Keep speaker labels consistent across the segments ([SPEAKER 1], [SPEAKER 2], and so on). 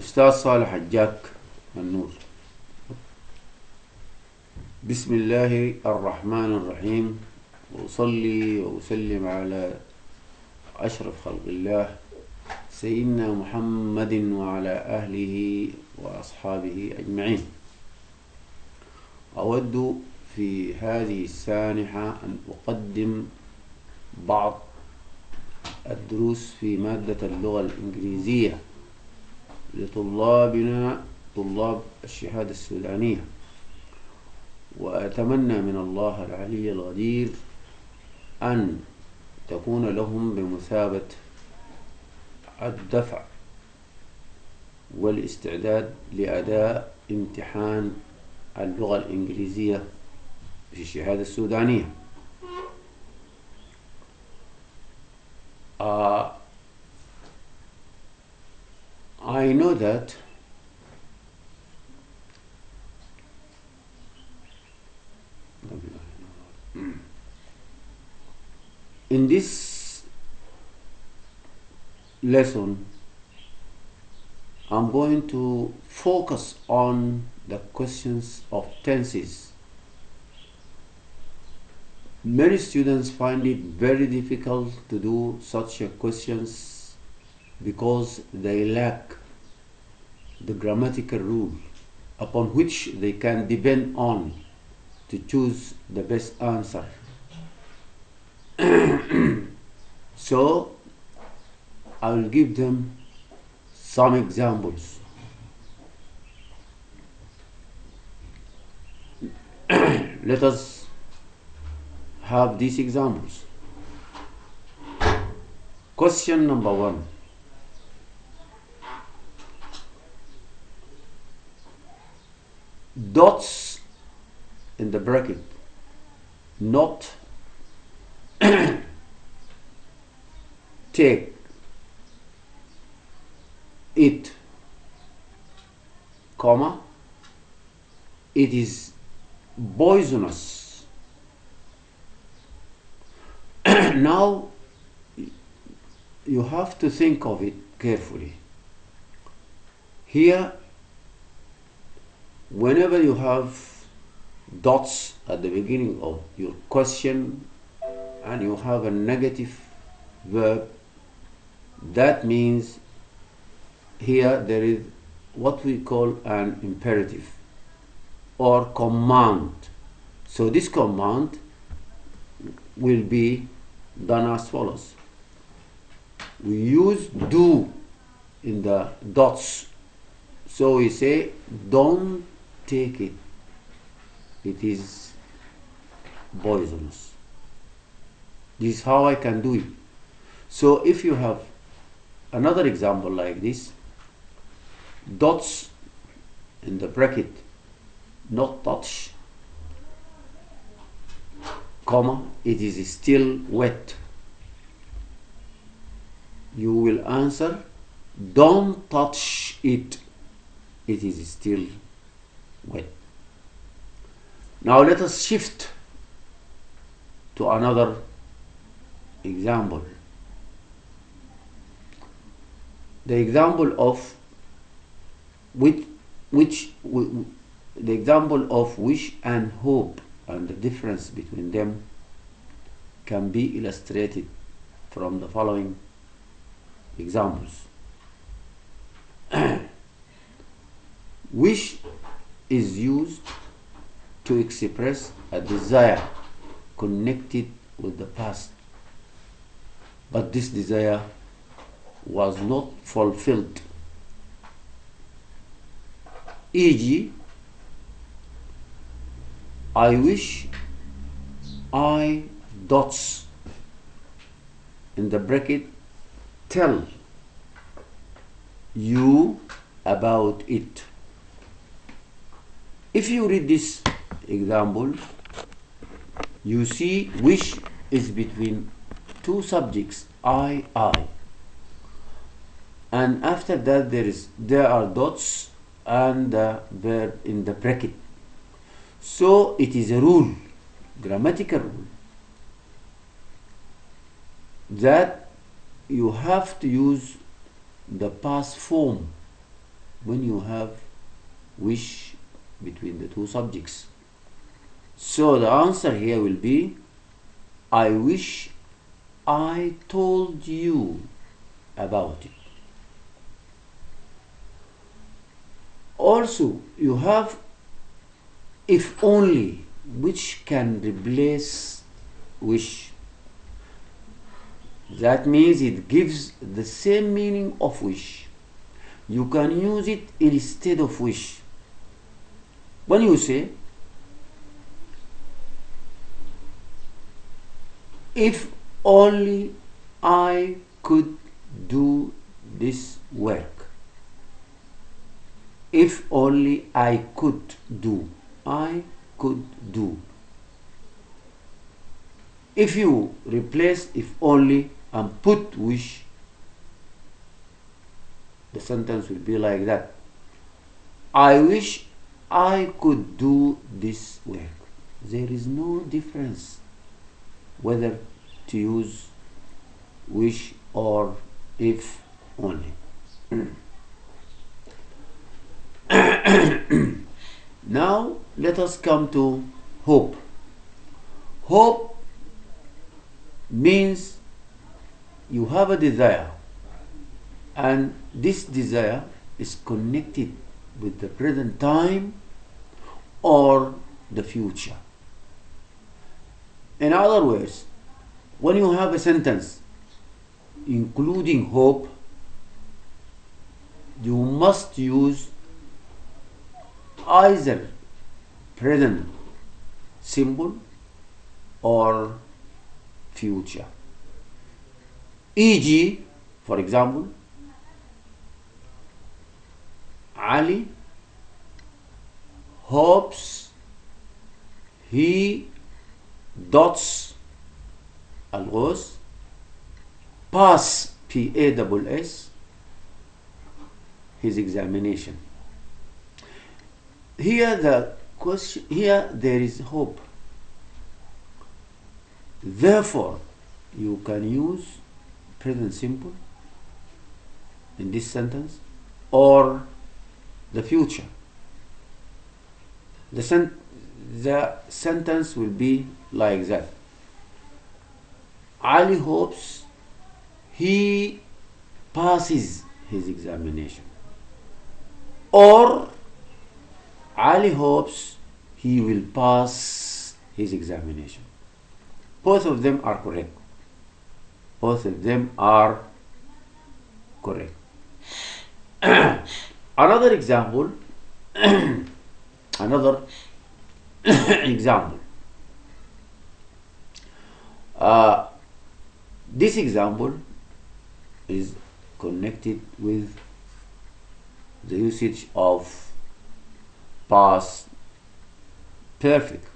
[SPEAKER 1] الأستاذ صالح الجاك النور. بسم الله الرحمن الرحيم، وأصلي وأسلم على أشرف خلق الله سيدنا محمد وعلى أهله وأصحابه أجمعين. أود في هذه السانحة أن أقدم بعض الدروس في مادة اللغة الإنجليزية لطلابنا طلاب الشهادة السودانية، وأتمنى من الله العلي القدير أن تكون لهم بمثابة الدفع والاستعداد لأداء امتحان اللغة الإنجليزية في الشهادة السودانية. I know that in this lesson I'm going to focus on the questions of tenses. Many students find it very difficult to do such questions because they lack the grammatical rule upon which they can depend on to choose the best answer. So I will give them some examples. Let us have these examples. Question number 1. Dots in the bracket, not take it, comma, it is poisonous. Now you have to think of it carefully. Here, whenever you have dots at the beginning of your question and you have a negative verb, that means here there is what we call an imperative or command. So this command will be done as follows. We use do in the dots. So we say, don't take it, it is poisonous. This is how I can do it. So if you have another example like this, dots in the bracket, not touch, comma, it is still wet. You will answer, don't touch it, it is still wet. Now let us shift to another example. The example of the example of wish and hope and the difference between them can be illustrated from the following examples. Wish is used to express a desire connected with the past, but this desire was not fulfilled. E.g., I wish I dots in the bracket tell you about it. If you read this example, you see wish is between two subjects, I, and after that there are dots and the verb in the bracket. So it is a rule, grammatical rule, that you have to use the past form when you have wish between the two subjects. So the answer here will be I wish I told you about it. Also, you have if only, which can replace wish. That means it gives the same meaning of wish. You can use it instead of wish. When you say, if only I could do this work. If only I could do. I could do. If you replace if only and put wish, the sentence will be like that. I wish I could do this work. There is no difference whether to use wish or if only. Now let us come to hope. Hope means you have a desire, and this desire is connected with the present time or the future. In other words, when you have a sentence including hope, you must use either present symbol or future. E.g., for example, Ali hopes he dots الغوص pass PASS his examination. Here there is hope. Therefore, you can use present simple in this sentence or the future. The sentence will be like that. Ali hopes he passes his examination. Or Ali hopes he will pass his examination. Both of them are correct. Both of them are correct. Another example. Another example. This example is connected with the usage of past perfect.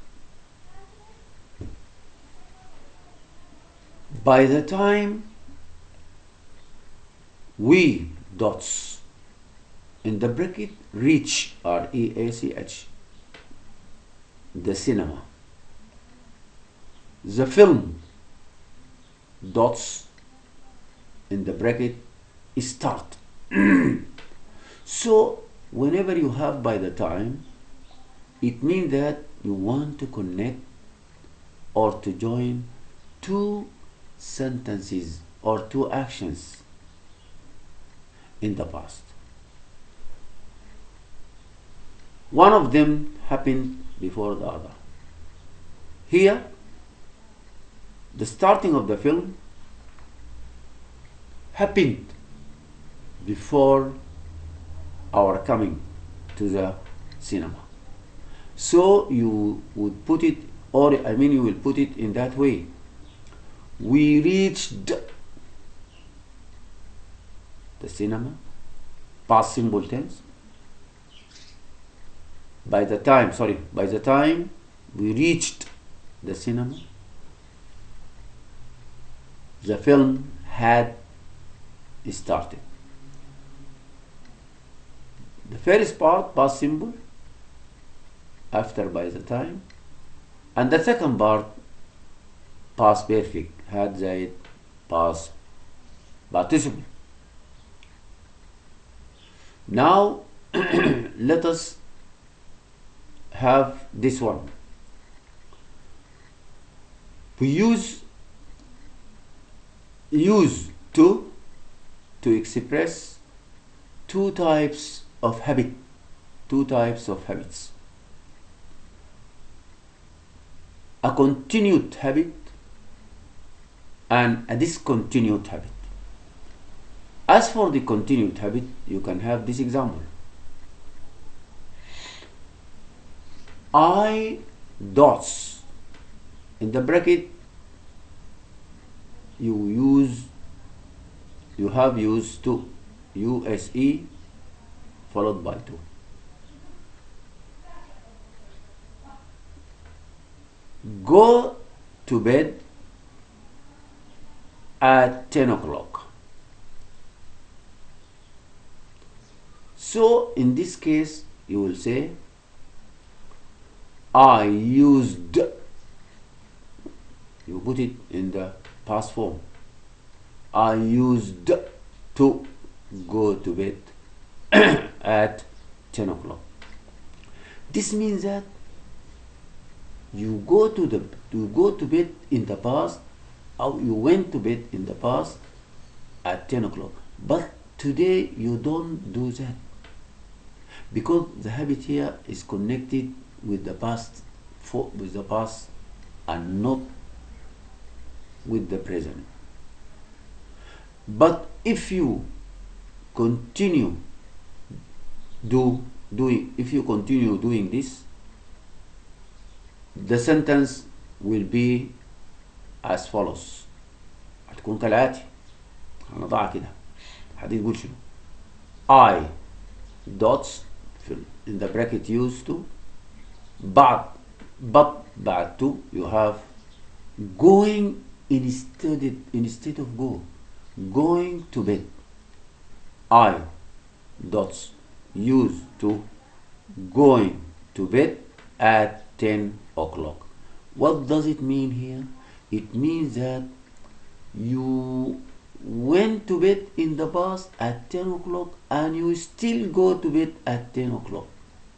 [SPEAKER 1] By the time we dots in the bracket reach REACH the cinema, the film dots in the bracket start. So whenever you have by the time, it means that you want to connect or to join two sentences or two actions in the past. One of them happened before the other. Here, the starting of the film happened before our coming to the cinema. So you would put it, or you will put it in that way. We reached the cinema, past simple tense. By the time we reached the cinema, the film had started. The first part, past simple, after by the time, and the second part, past perfect, had زائد past participle. Now let us have this one. We use to express two types of habits. A continued habit and a discontinued habit. As for the continued habit, you can have this example. I dots in the bracket you have used to, use followed by to. Go to bed at 10 o'clock. So in this case you will say I used, you put it in the past form. I used to go to bed at 10 o'clock. This means that you go to bed in the past, or you went to bed in the past at 10 o'clock. But today you don't do that, because the habit here is connected with the past, and not with the present. But if you continue doing this, the sentence will be as follows. هتكون كالآتي. هنضعها كده. هتقول شنو؟ I dots in the bracket used to, but بعد to you have going instead of go. Going to bed. I dots used to going to bed at 10 o'clock. What does it mean here? It means that you went to bed in the past at 10 o'clock and you still go to bed at 10 o'clock.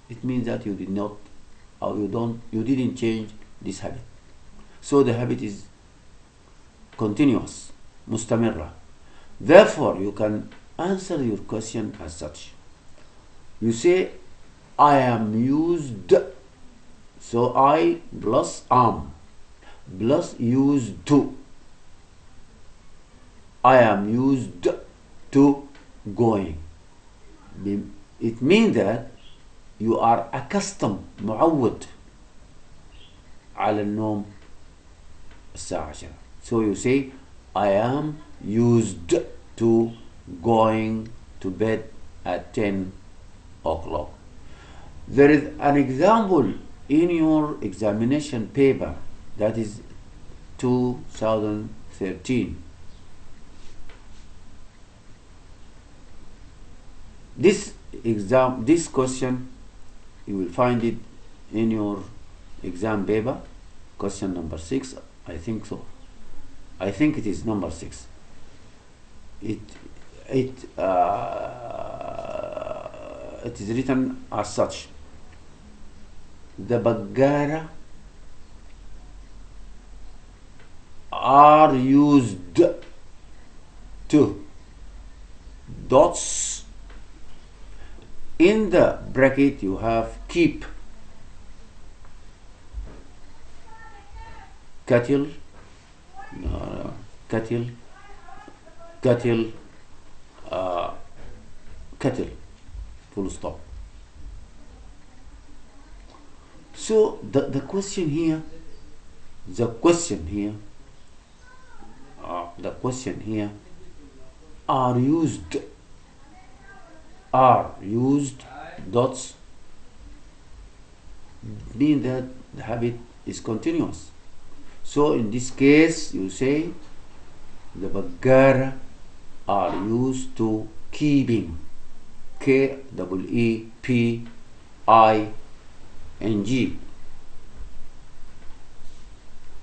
[SPEAKER 1] It means that you did not, or you didn't change this habit. So the habit is continuous, مستمرة. Therefore, you can answer your question as such. You say, I am used, so I plus am plus used to. I am used to going. It means that you are accustomed, معود على النوم الساعة 10. So you say, I am used to going to bed at 10 o'clock. There is an example in your examination paper, that is 2013. This question, you will find it in your exam paper, question number 6, I think so. I think it is number 6. It is written as such. The Bagara are used to dots. In the bracket you have keep, cattle, full stop. So the question here are used dots mean that the habit is continuous. So in this case you say the Bagara are used to keeping, K-E-E-P-I-N-G,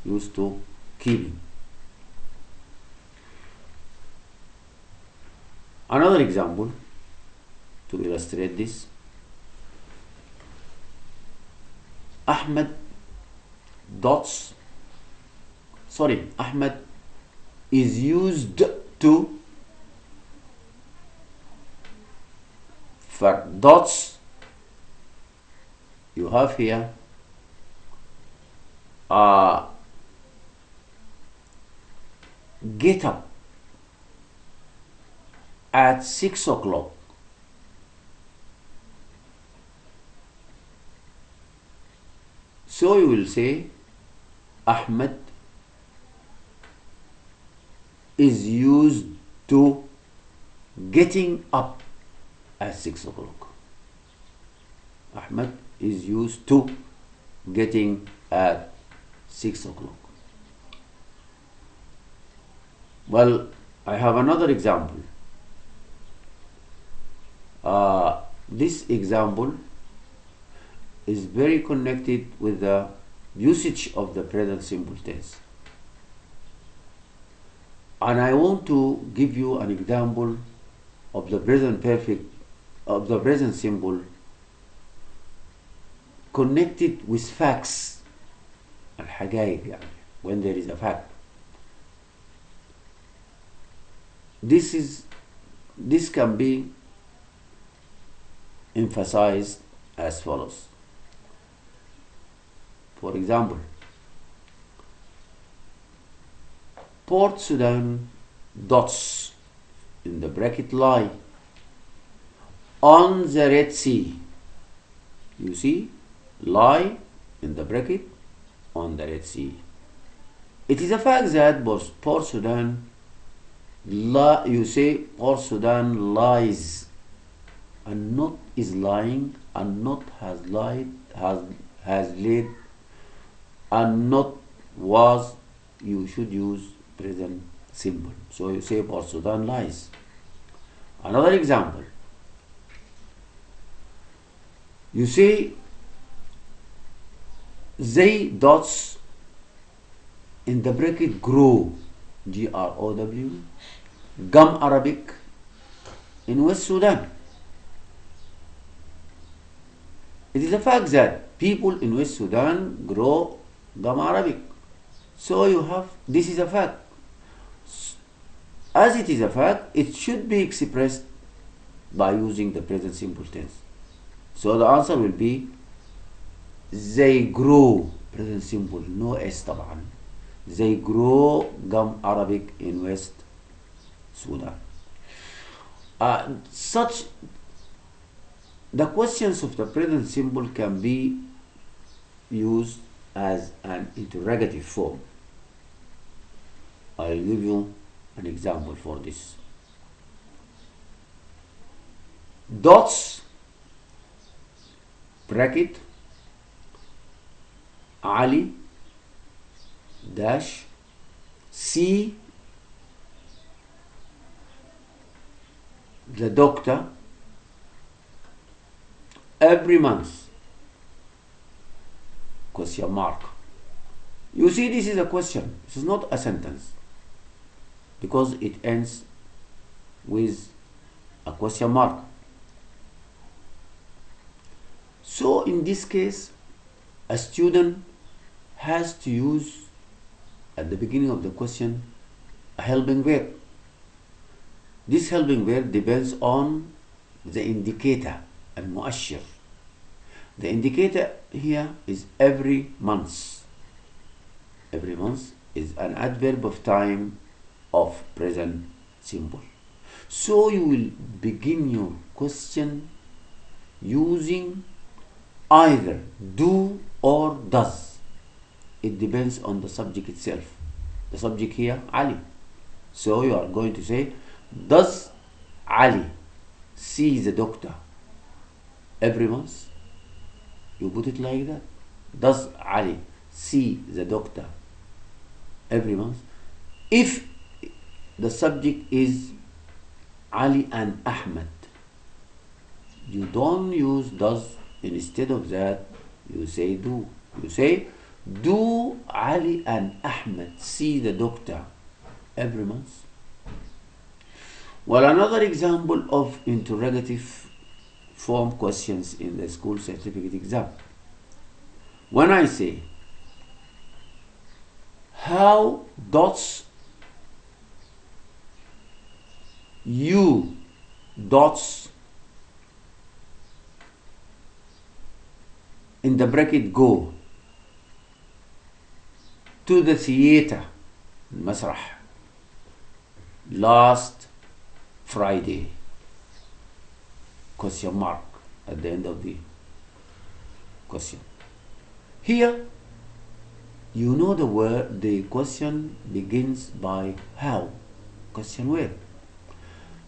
[SPEAKER 1] used to keeping. Another example to illustrate this. Ahmed dots, sorry, Ahmed is used to, for dots you have here get up at 6 o'clock. So you will say Ahmed is used to getting up at 6 o'clock. Ahmed is used to getting at 6 o'clock. Well, I have another example. This example is very connected with the usage of the present simple tense. And I want to give you an example of the present perfect, of the present simple connected with facts, الحقائق يعني, when there is a fact. This can be emphasized as follows. For example, Port Sudan dots in the bracket lie on the Red Sea. You see, lie in the bracket on the Red Sea. It is a fact that Port Sudan, you say Port Sudan lies, and not is lying, and not has lied, has laid, and not was. You should use present simple. So you say Port Sudan lies. Another example, you say they dots in the bracket grow, G-R-O-W, gum Arabic in West Sudan. It is a fact that people in West Sudan grow gum Arabic. So you have, this is a fact. As it is a fact, it should be expressed by using the present simple tense. So the answer will be they grow, present simple, no S طبعا. They grow gum Arabic in West Sudan. The questions of the present simple can be used as an interrogative form. I'll give you an example for this. Dots, bracket, Ali, dash, see the doctor every month, question mark. You see, this is a question. This is not a sentence because it ends with a question mark. So in this case, a student has to use at the beginning of the question a helping verb. This helping verb depends on the indicator, المؤشر. The indicator here is every month. Every month is an adverb of time of present simple. So you will begin your question using either do or does. It depends on the subject itself. The subject here, Ali. So you are going to say, does Ali see the doctor every month? You put it like that. Does Ali see the doctor every month? If the subject is Ali and Ahmed, you don't use does. Instead of that, you say do. You say, do Ali and Ahmed see the doctor every month? Well, another example of interrogative form questions in the school certificate exam. When I say how dots you dots in the bracket go to the theater المسرح last Friday, question mark at the end of the question. Here you know the word, the question begins by how, question where.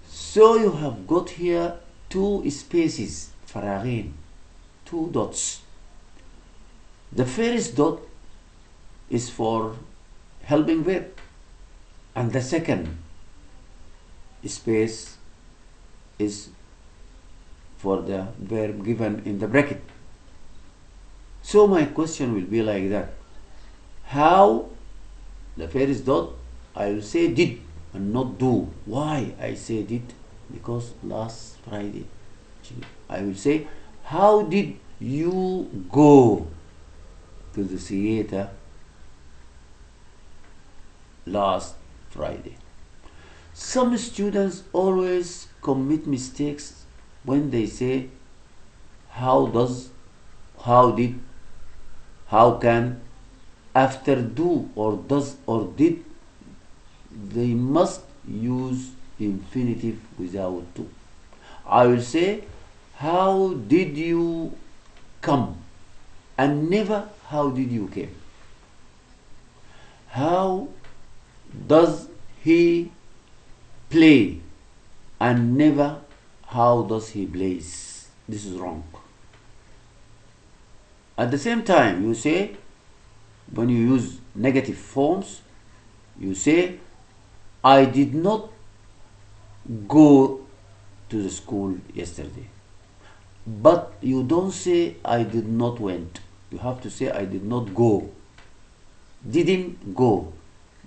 [SPEAKER 1] So you have got here two spaces, فراغين, two dots. The first dot is for helping verb, and the second space is for the verb given in the bracket. So my question will be like that. How, the first dot, I will say did and not do. Why I say did? Because last Friday. I will say, how did you go to the theater last Friday? Some students always commit mistakes when they say how does, how did, how can. After do or does or did, they must use infinitive without to. I will say, how did you come, and never how did you came. How does he play, and never how does he plays. This is wrong. At the same time, you say, when you use negative forms, you say, I did not go to the school yesterday. But you don't say I did not went. You have to say I did not go. Didn't go,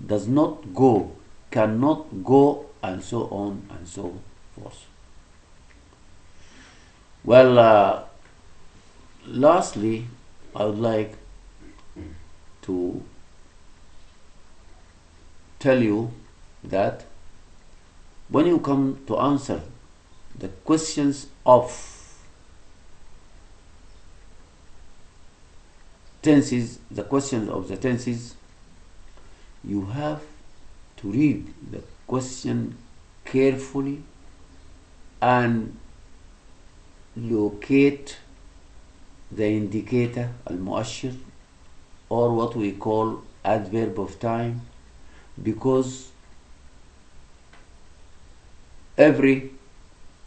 [SPEAKER 1] does not go, cannot go, and so on and so forth. Well, lastly, I would like to tell you that when you come to answer the questions of tenses, the questions of the tenses, you have to read the question carefully and locate the indicator, المؤشر, or what we call adverb of time, because every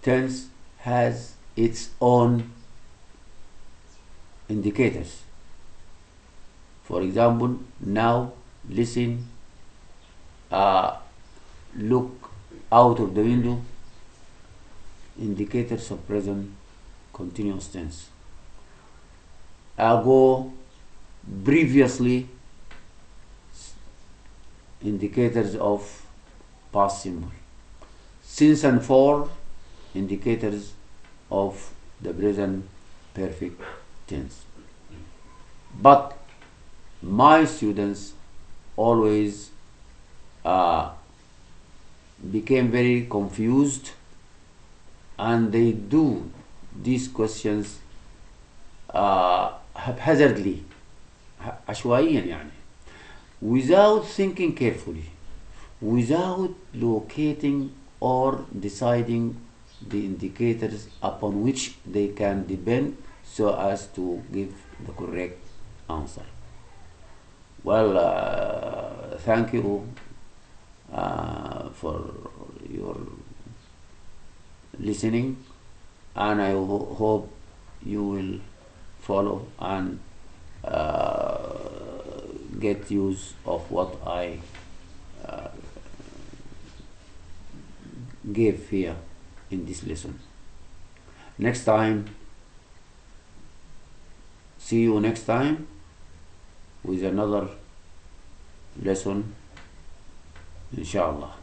[SPEAKER 1] tense has its own indicators. For example, now, listen, look out of the window, indicators of present continuous tense. Ago, previously, indicators of past symbol. Since and for, indicators of the present perfect tense. But my students always became very confused, and they do these questions haphazardly, عشوائيا يعني, without thinking carefully, without locating or deciding the indicators upon which they can depend so as to give the correct answer. Well, thank you for your listening, and I hope you will follow and get use of what I gave here in this lesson. Next time, see you next time with another lesson, inshallah.